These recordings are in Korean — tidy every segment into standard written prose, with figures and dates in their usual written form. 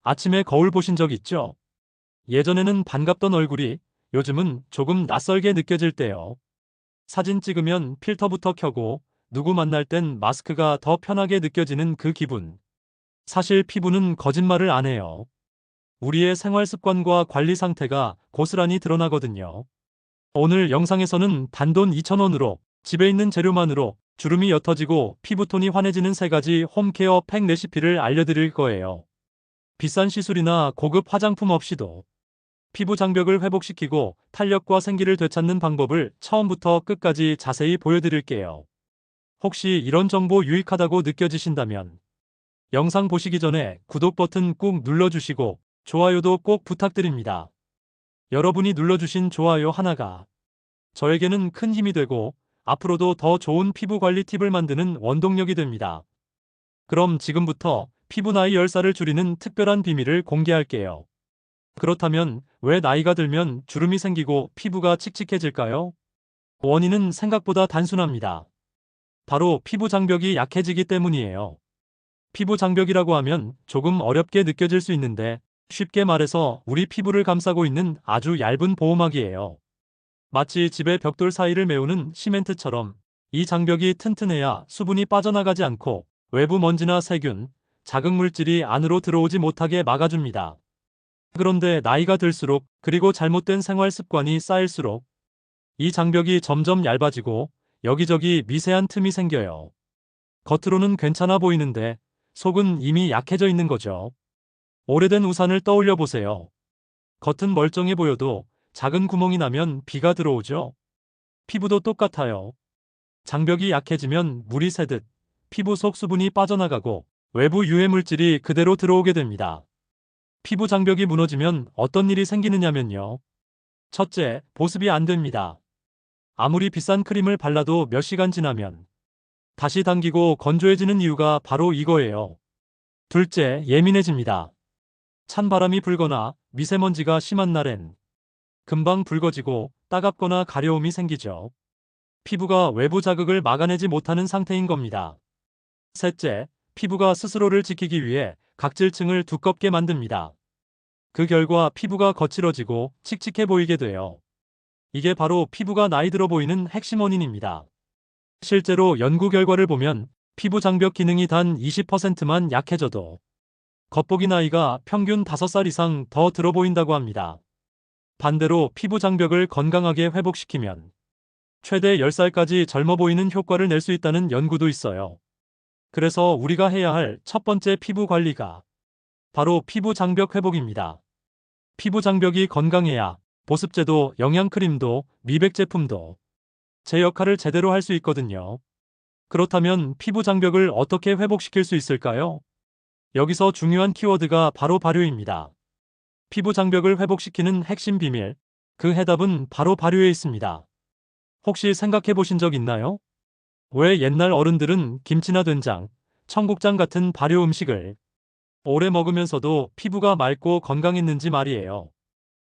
아침에 거울 보신 적 있죠? 예전에는 반갑던 얼굴이 요즘은 조금 낯설게 느껴질 때요. 사진 찍으면 필터부터 켜고 누구 만날 땐 마스크가 더 편하게 느껴지는 그 기분. 사실 피부는 거짓말을 안 해요. 우리의 생활 습관과 관리 상태가 고스란히 드러나거든요. 오늘 영상에서는 단돈 2,000원으로 집에 있는 재료만으로 주름이 옅어지고 피부톤이 환해지는 3가지 홈케어 팩 레시피를 알려드릴 거예요. 비싼 시술이나 고급 화장품 없이도 피부 장벽을 회복시키고 탄력과 생기를 되찾는 방법을 처음부터 끝까지 자세히 보여드릴게요. 혹시 이런 정보 유익하다고 느껴지신다면 영상 보시기 전에 구독 버튼 꾹 눌러주시고 좋아요도 꼭 부탁드립니다. 여러분이 눌러주신 좋아요 하나가 저에게는 큰 힘이 되고 앞으로도 더 좋은 피부 관리 팁을 만드는 원동력이 됩니다. 그럼 지금부터 피부 나이 10살을 줄이는 특별한 비밀을 공개할게요. 그렇다면 왜 나이가 들면 주름이 생기고 피부가 칙칙해질까요? 원인은 생각보다 단순합니다. 바로 피부 장벽이 약해지기 때문이에요. 피부 장벽이라고 하면 조금 어렵게 느껴질 수 있는데 쉽게 말해서 우리 피부를 감싸고 있는 아주 얇은 보호막이에요. 마치 집의 벽돌 사이를 메우는 시멘트처럼 이 장벽이 튼튼해야 수분이 빠져나가지 않고 외부 먼지나 세균, 자극 물질이 안으로 들어오지 못하게 막아줍니다. 그런데 나이가 들수록 그리고 잘못된 생활 습관이 쌓일수록 이 장벽이 점점 얇아지고 여기저기 미세한 틈이 생겨요. 겉으로는 괜찮아 보이는데 속은 이미 약해져 있는 거죠. 오래된 우산을 떠올려 보세요. 겉은 멀쩡해 보여도 작은 구멍이 나면 비가 들어오죠. 피부도 똑같아요. 장벽이 약해지면 물이 새듯 피부 속 수분이 빠져나가고 외부 유해 물질이 그대로 들어오게 됩니다. 피부 장벽이 무너지면 어떤 일이 생기느냐면요. 첫째, 보습이 안 됩니다. 아무리 비싼 크림을 발라도 몇 시간 지나면 다시 당기고 건조해지는 이유가 바로 이거예요. 둘째, 예민해집니다. 찬 바람이 불거나 미세먼지가 심한 날엔 금방 붉어지고 따갑거나 가려움이 생기죠. 피부가 외부 자극을 막아내지 못하는 상태인 겁니다. 셋째, 피부가 스스로를 지키기 위해 각질층을 두껍게 만듭니다. 그 결과 피부가 거칠어지고 칙칙해 보이게 돼요. 이게 바로 피부가 나이 들어 보이는 핵심 원인입니다. 실제로 연구 결과를 보면 피부 장벽 기능이 단 20%만 약해져도 겉보기 나이가 평균 5살 이상 더 들어 보인다고 합니다. 반대로 피부 장벽을 건강하게 회복시키면 최대 10살까지 젊어 보이는 효과를 낼 수 있다는 연구도 있어요. 그래서 우리가 해야 할 첫 번째 피부 관리가 바로 피부 장벽 회복입니다. 피부 장벽이 건강해야 보습제도, 영양크림도, 미백 제품도 제 역할을 제대로 할 수 있거든요. 그렇다면 피부 장벽을 어떻게 회복시킬 수 있을까요? 여기서 중요한 키워드가 바로 발효입니다. 피부 장벽을 회복시키는 핵심 비밀, 그 해답은 바로 발효에 있습니다. 혹시 생각해 보신 적 있나요? 왜 옛날 어른들은 김치나 된장, 청국장 같은 발효 음식을 오래 먹으면서도 피부가 맑고 건강했는지 말이에요.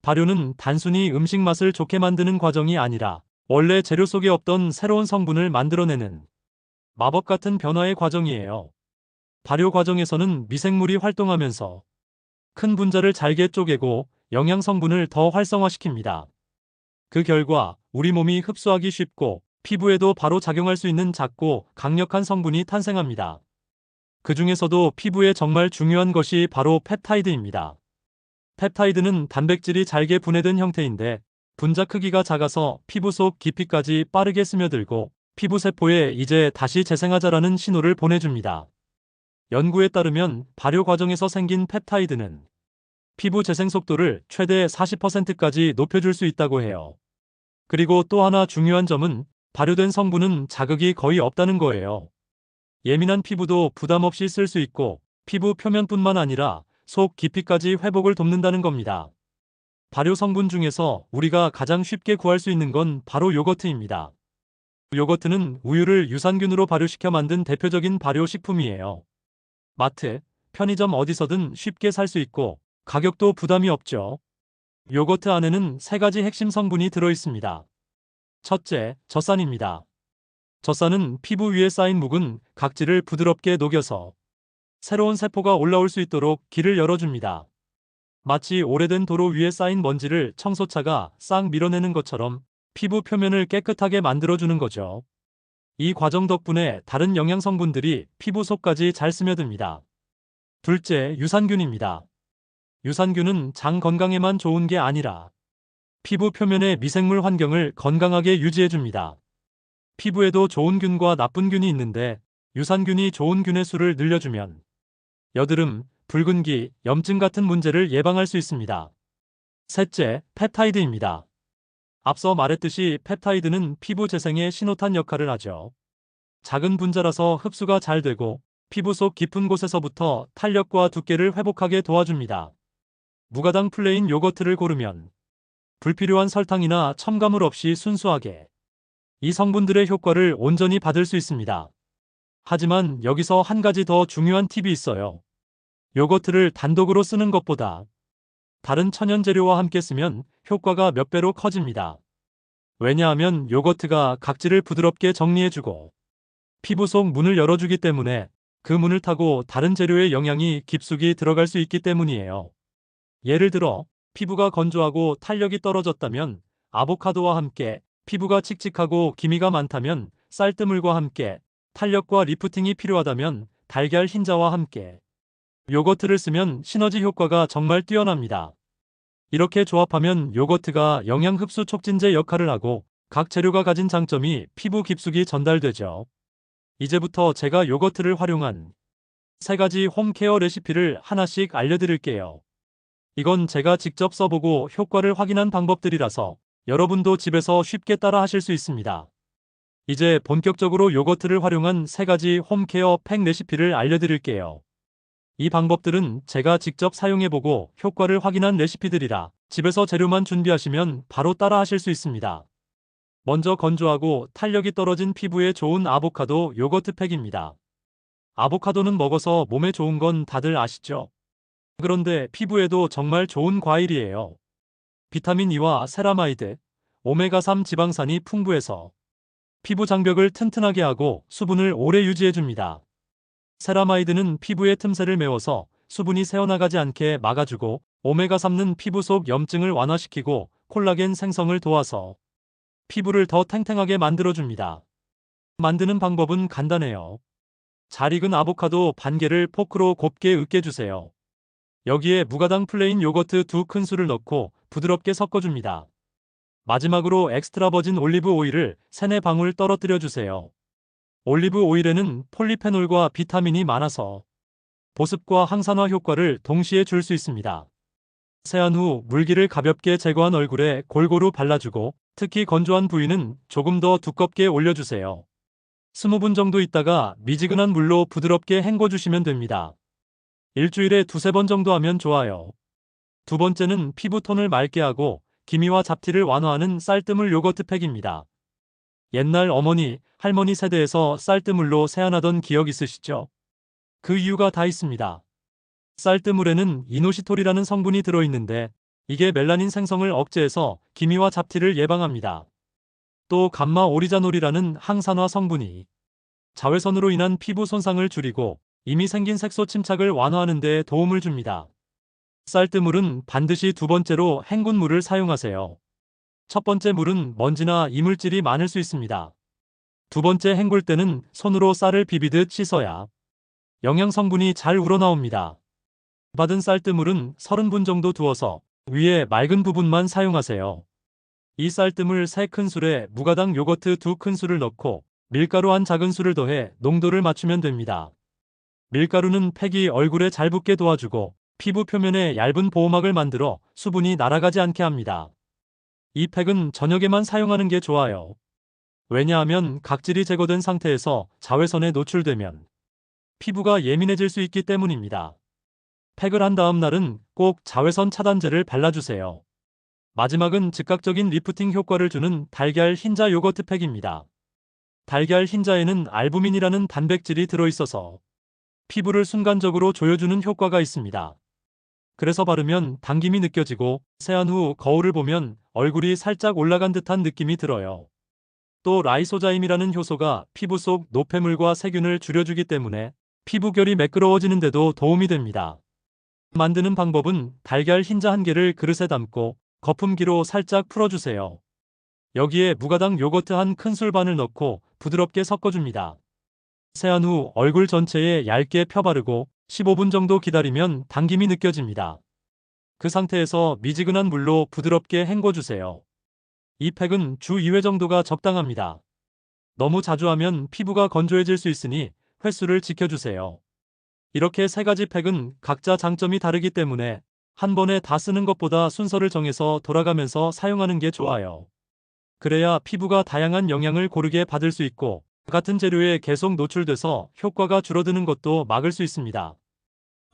발효는 단순히 음식 맛을 좋게 만드는 과정이 아니라 원래 재료 속에 없던 새로운 성분을 만들어내는 마법 같은 변화의 과정이에요. 발효 과정에서는 미생물이 활동하면서 큰 분자를 잘게 쪼개고 영양 성분을 더 활성화시킵니다. 그 결과 우리 몸이 흡수하기 쉽고 피부에도 바로 작용할 수 있는 작고 강력한 성분이 탄생합니다. 그 중에서도 피부에 정말 중요한 것이 바로 펩타이드입니다. 펩타이드는 단백질이 잘게 분해된 형태인데 분자 크기가 작아서 피부 속 깊이까지 빠르게 스며들고 피부 세포에 이제 다시 재생하자라는 신호를 보내줍니다. 연구에 따르면 발효 과정에서 생긴 펩타이드는 피부 재생 속도를 최대 40%까지 높여줄 수 있다고 해요. 그리고 또 하나 중요한 점은 발효된 성분은 자극이 거의 없다는 거예요. 예민한 피부도 부담 없이 쓸 수 있고 피부 표면뿐만 아니라 속 깊이까지 회복을 돕는다는 겁니다. 발효 성분 중에서 우리가 가장 쉽게 구할 수 있는 건 바로 요거트입니다. 요거트는 우유를 유산균으로 발효시켜 만든 대표적인 발효 식품이에요. 마트, 편의점 어디서든 쉽게 살 수 있고 가격도 부담이 없죠. 요거트 안에는 3가지 핵심 성분이 들어 있습니다. 첫째, 젖산입니다. 젖산은 피부 위에 쌓인 묵은 각질을 부드럽게 녹여서 새로운 세포가 올라올 수 있도록 길을 열어줍니다. 마치 오래된 도로 위에 쌓인 먼지를 청소차가 싹 밀어내는 것처럼 피부 표면을 깨끗하게 만들어주는 거죠. 이 과정 덕분에 다른 영양 성분들이 피부 속까지 잘 스며듭니다. 둘째, 유산균입니다. 유산균은 장 건강에만 좋은 게 아니라 피부 표면의 미생물 환경을 건강하게 유지해줍니다. 피부에도 좋은 균과 나쁜 균이 있는데 유산균이 좋은 균의 수를 늘려주면 여드름, 붉은기, 염증 같은 문제를 예방할 수 있습니다. 셋째, 펩타이드입니다. 앞서 말했듯이 펩타이드는 피부 재생의 신호탄 역할을 하죠. 작은 분자라서 흡수가 잘 되고 피부 속 깊은 곳에서부터 탄력과 두께를 회복하게 도와줍니다. 무가당 플레인 요거트를 고르면 불필요한 설탕이나 첨가물 없이 순수하게 이 성분들의 효과를 온전히 받을 수 있습니다. 하지만 여기서 한 가지 더 중요한 팁이 있어요. 요거트를 단독으로 쓰는 것보다 다른 천연 재료와 함께 쓰면 효과가 몇 배로 커집니다. 왜냐하면 요거트가 각질을 부드럽게 정리해주고 피부 속 문을 열어주기 때문에 그 문을 타고 다른 재료의 영양이 깊숙이 들어갈 수 있기 때문이에요. 예를 들어 피부가 건조하고 탄력이 떨어졌다면 아보카도와 함께, 피부가 칙칙하고 기미가 많다면 쌀뜨물과 함께, 탄력과 리프팅이 필요하다면 달걀 흰자와 함께 요거트를 쓰면 시너지 효과가 정말 뛰어납니다. 이렇게 조합하면 요거트가 영양 흡수 촉진제 역할을 하고 각 재료가 가진 장점이 피부 깊숙이 전달되죠. 이제부터 제가 요거트를 활용한 3가지 홈케어 레시피를 하나씩 알려드릴게요. 이건 제가 직접 써보고 효과를 확인한 방법들이라서 여러분도 집에서 쉽게 따라 하실 수 있습니다. 이제 본격적으로 요거트를 활용한 3가지 홈케어 팩 레시피를 알려드릴게요. 이 방법들은 제가 직접 사용해보고 효과를 확인한 레시피들이라 집에서 재료만 준비하시면 바로 따라 하실 수 있습니다. 먼저 건조하고 탄력이 떨어진 피부에 좋은 아보카도 요거트 팩입니다. 아보카도는 먹어서 몸에 좋은 건 다들 아시죠? 그런데 피부에도 정말 좋은 과일이에요. 비타민 E와 세라마이드, 오메가3 지방산이 풍부해서 피부 장벽을 튼튼하게 하고 수분을 오래 유지해줍니다. 세라마이드는 피부의 틈새를 메워서 수분이 새어나가지 않게 막아주고, 오메가3는 피부 속 염증을 완화시키고 콜라겐 생성을 도와서 피부를 더 탱탱하게 만들어줍니다. 만드는 방법은 간단해요. 잘 익은 아보카도 반 개를 포크로 곱게 으깨주세요. 여기에 무가당 플레인 요거트 2큰술을 넣고 부드럽게 섞어줍니다. 마지막으로 엑스트라 버진 올리브 오일을 3-4방울 떨어뜨려 주세요. 올리브 오일에는 폴리페놀과 비타민이 많아서 보습과 항산화 효과를 동시에 줄 수 있습니다. 세안 후 물기를 가볍게 제거한 얼굴에 골고루 발라주고, 특히 건조한 부위는 조금 더 두껍게 올려주세요. 20분 정도 있다가 미지근한 물로 부드럽게 헹궈주시면 됩니다. 일주일에 2-3번 정도 하면 좋아요. 두 번째는 피부톤을 맑게 하고 기미와 잡티를 완화하는 쌀뜨물 요거트 팩입니다. 옛날 어머니, 할머니 세대에서 쌀뜨물로 세안하던 기억 있으시죠? 그 이유가 다 있습니다. 쌀뜨물에는 이노시톨이라는 성분이 들어있는데 이게 멜라닌 생성을 억제해서 기미와 잡티를 예방합니다. 또 감마 오리자놀이라는 항산화 성분이 자외선으로 인한 피부 손상을 줄이고 이미 생긴 색소 침착을 완화하는 데 도움을 줍니다. 쌀뜨물은 반드시 두 번째로 헹군 물을 사용하세요. 첫 번째 물은 먼지나 이물질이 많을 수 있습니다. 두 번째 헹굴 때는 손으로 쌀을 비비듯 씻어야 영양 성분이 잘 우러나옵니다. 받은 쌀뜨물은 30분 정도 두어서 위에 맑은 부분만 사용하세요. 이 쌀뜨물 3큰술에 무가당 요거트 2큰술을 넣고 밀가루 한 작은술을 더해 농도를 맞추면 됩니다. 밀가루는 팩이 얼굴에 잘 붙게 도와주고 피부 표면에 얇은 보호막을 만들어 수분이 날아가지 않게 합니다. 이 팩은 저녁에만 사용하는 게 좋아요. 왜냐하면 각질이 제거된 상태에서 자외선에 노출되면 피부가 예민해질 수 있기 때문입니다. 팩을 한 다음 날은 꼭 자외선 차단제를 발라주세요. 마지막은 즉각적인 리프팅 효과를 주는 달걀 흰자 요거트 팩입니다. 달걀 흰자에는 알부민이라는 단백질이 들어있어서 피부를 순간적으로 조여주는 효과가 있습니다. 그래서 바르면 당김이 느껴지고 세안 후 거울을 보면 얼굴이 살짝 올라간 듯한 느낌이 들어요. 또 라이소자임이라는 효소가 피부 속 노폐물과 세균을 줄여주기 때문에 피부결이 매끄러워지는데도 도움이 됩니다. 만드는 방법은 달걀 흰자 1개를 그릇에 담고 거품기로 살짝 풀어주세요. 여기에 무가당 요거트 한 큰술 반을 넣고 부드럽게 섞어줍니다. 세안 후 얼굴 전체에 얇게 펴바르고 15분 정도 기다리면 당김이 느껴집니다. 그 상태에서 미지근한 물로 부드럽게 헹궈주세요. 이 팩은 주 2회 정도가 적당합니다. 너무 자주 하면 피부가 건조해질 수 있으니 횟수를 지켜주세요. 이렇게 3가지 팩은 각자 장점이 다르기 때문에 한 번에 다 쓰는 것보다 순서를 정해서 돌아가면서 사용하는 게 좋아요. 그래야 피부가 다양한 영향을 고르게 받을 수 있고 같은 재료에 계속 노출돼서 효과가 줄어드는 것도 막을 수 있습니다.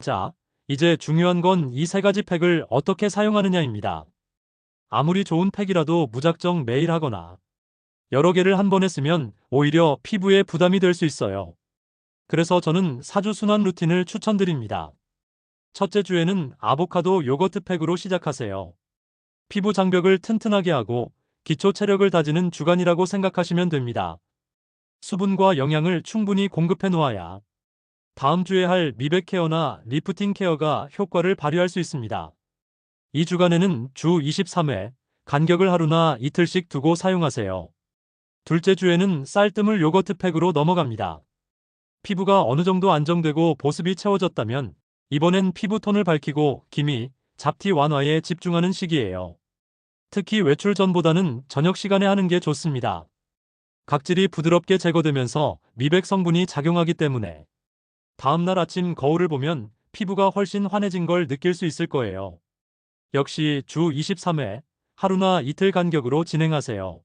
자, 이제 중요한 건 이 3가지 팩을 어떻게 사용하느냐입니다. 아무리 좋은 팩이라도 무작정 매일 하거나 여러 개를 한 번에 쓰면 오히려 피부에 부담이 될 수 있어요. 그래서 저는 4주 순환 루틴을 추천드립니다. 첫째 주에는 아보카도 요거트 팩으로 시작하세요. 피부 장벽을 튼튼하게 하고 기초 체력을 다지는 주간이라고 생각하시면 됩니다. 수분과 영양을 충분히 공급해 놓아야 다음 주에 할 미백 케어나 리프팅 케어가 효과를 발휘할 수 있습니다. 이 주간에는 주 23회, 간격을 하루나 이틀씩 두고 사용하세요. 둘째 주에는 쌀뜨물 요거트 팩으로 넘어갑니다. 피부가 어느 정도 안정되고 보습이 채워졌다면 이번엔 피부톤을 밝히고 기미, 잡티 완화에 집중하는 시기예요. 특히 외출 전보다는 저녁 시간에 하는 게 좋습니다. 각질이 부드럽게 제거되면서 미백 성분이 작용하기 때문에 다음날 아침 거울을 보면 피부가 훨씬 환해진 걸 느낄 수 있을 거예요. 역시 주 23회, 하루나 이틀 간격으로 진행하세요.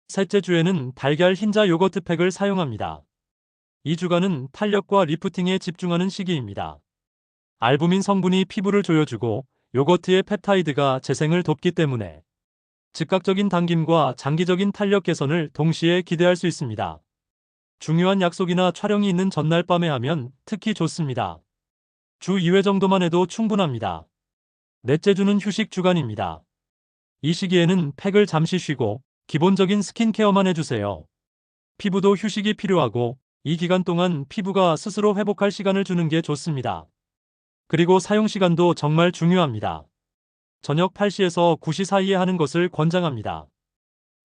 셋째 주에는 달걀 흰자 요거트 팩을 사용합니다. 이 주간은 탄력과 리프팅에 집중하는 시기입니다. 알부민 성분이 피부를 조여주고 요거트의 펩타이드가 재생을 돕기 때문에 즉각적인 당김과 장기적인 탄력 개선을 동시에 기대할 수 있습니다. 중요한 약속이나 촬영이 있는 전날 밤에 하면 특히 좋습니다. 주 2회 정도만 해도 충분합니다. 넷째 주는 휴식 주간입니다. 이 시기에는 팩을 잠시 쉬고 기본적인 스킨케어만 해주세요. 피부도 휴식이 필요하고 이 기간 동안 피부가 스스로 회복할 시간을 주는 게 좋습니다. 그리고 사용 시간도 정말 중요합니다. 저녁 8시에서 9시 사이에 하는 것을 권장합니다.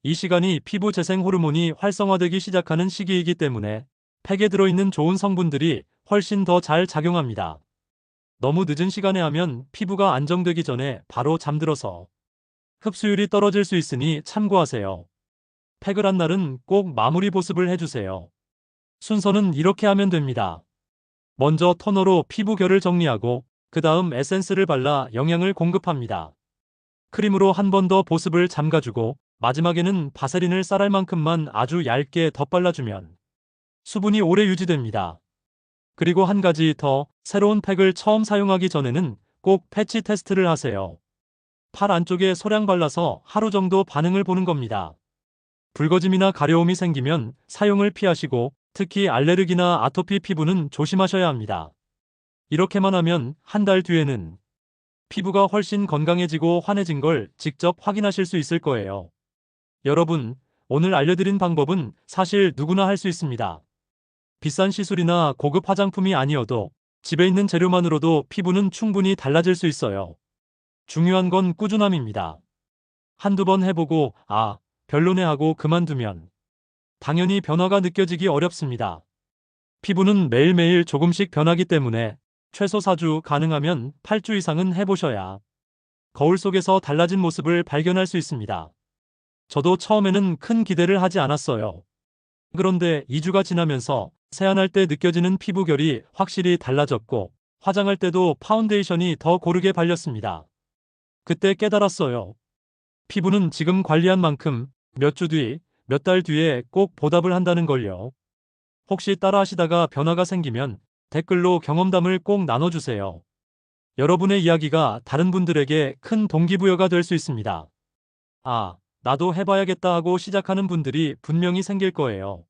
이 시간이 피부 재생 호르몬이 활성화되기 시작하는 시기이기 때문에 팩에 들어있는 좋은 성분들이 훨씬 더 잘 작용합니다. 너무 늦은 시간에 하면 피부가 안정되기 전에 바로 잠들어서 흡수율이 떨어질 수 있으니 참고하세요. 팩을 한 날은 꼭 마무리 보습을 해주세요. 순서는 이렇게 하면 됩니다. 먼저 토너로 피부 결을 정리하고 그 다음 에센스를 발라 영양을 공급합니다. 크림으로 한 번 더 보습을 잠가주고 마지막에는 바세린을 쌀알 만큼만 아주 얇게 덧발라주면 수분이 오래 유지됩니다. 그리고 한 가지 더, 새로운 팩을 처음 사용하기 전에는 꼭 패치 테스트를 하세요. 팔 안쪽에 소량 발라서 하루 정도 반응을 보는 겁니다. 붉어짐이나 가려움이 생기면 사용을 피하시고 특히 알레르기나 아토피 피부는 조심하셔야 합니다. 이렇게만 하면 한 달 뒤에는 피부가 훨씬 건강해지고 환해진 걸 직접 확인하실 수 있을 거예요. 여러분, 오늘 알려드린 방법은 사실 누구나 할 수 있습니다. 비싼 시술이나 고급 화장품이 아니어도 집에 있는 재료만으로도 피부는 충분히 달라질 수 있어요. 중요한 건 꾸준함입니다. 한두 번 해보고 별로네 하고 그만두면 당연히 변화가 느껴지기 어렵습니다. 피부는 매일매일 조금씩 변하기 때문에 최소 4주, 가능하면 8주 이상은 해보셔야 거울 속에서 달라진 모습을 발견할 수 있습니다. 저도 처음에는 큰 기대를 하지 않았어요. 그런데 2주가 지나면서 세안할 때 느껴지는 피부결이 확실히 달라졌고 화장할 때도 파운데이션이 더 고르게 발렸습니다. 그때 깨달았어요. 피부는 지금 관리한 만큼 몇 주 뒤, 몇 달 뒤에 꼭 보답을 한다는 걸요. 혹시 따라 하시다가 변화가 생기면 댓글로 경험담을 꼭 나눠주세요. 여러분의 이야기가 다른 분들에게 큰 동기부여가 될 수 있습니다. 나도 해봐야겠다 하고 시작하는 분들이 분명히 생길 거예요.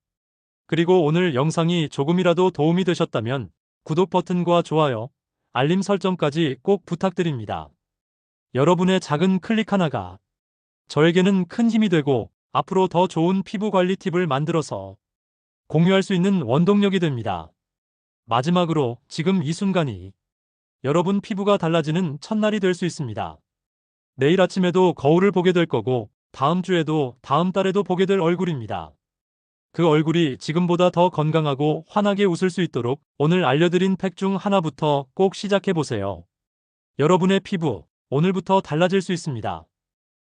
그리고 오늘 영상이 조금이라도 도움이 되셨다면 구독 버튼과 좋아요, 알림 설정까지 꼭 부탁드립니다. 여러분의 작은 클릭 하나가 저에게는 큰 힘이 되고 앞으로 더 좋은 피부 관리 팁을 만들어서 공유할 수 있는 원동력이 됩니다. 마지막으로 지금 이 순간이 여러분 피부가 달라지는 첫날이 될 수 있습니다. 내일 아침에도 거울을 보게 될 거고 다음 주에도 다음 달에도 보게 될 얼굴입니다. 그 얼굴이 지금보다 더 건강하고 환하게 웃을 수 있도록 오늘 알려드린 팩 중 하나부터 꼭 시작해 보세요. 여러분의 피부, 오늘부터 달라질 수 있습니다.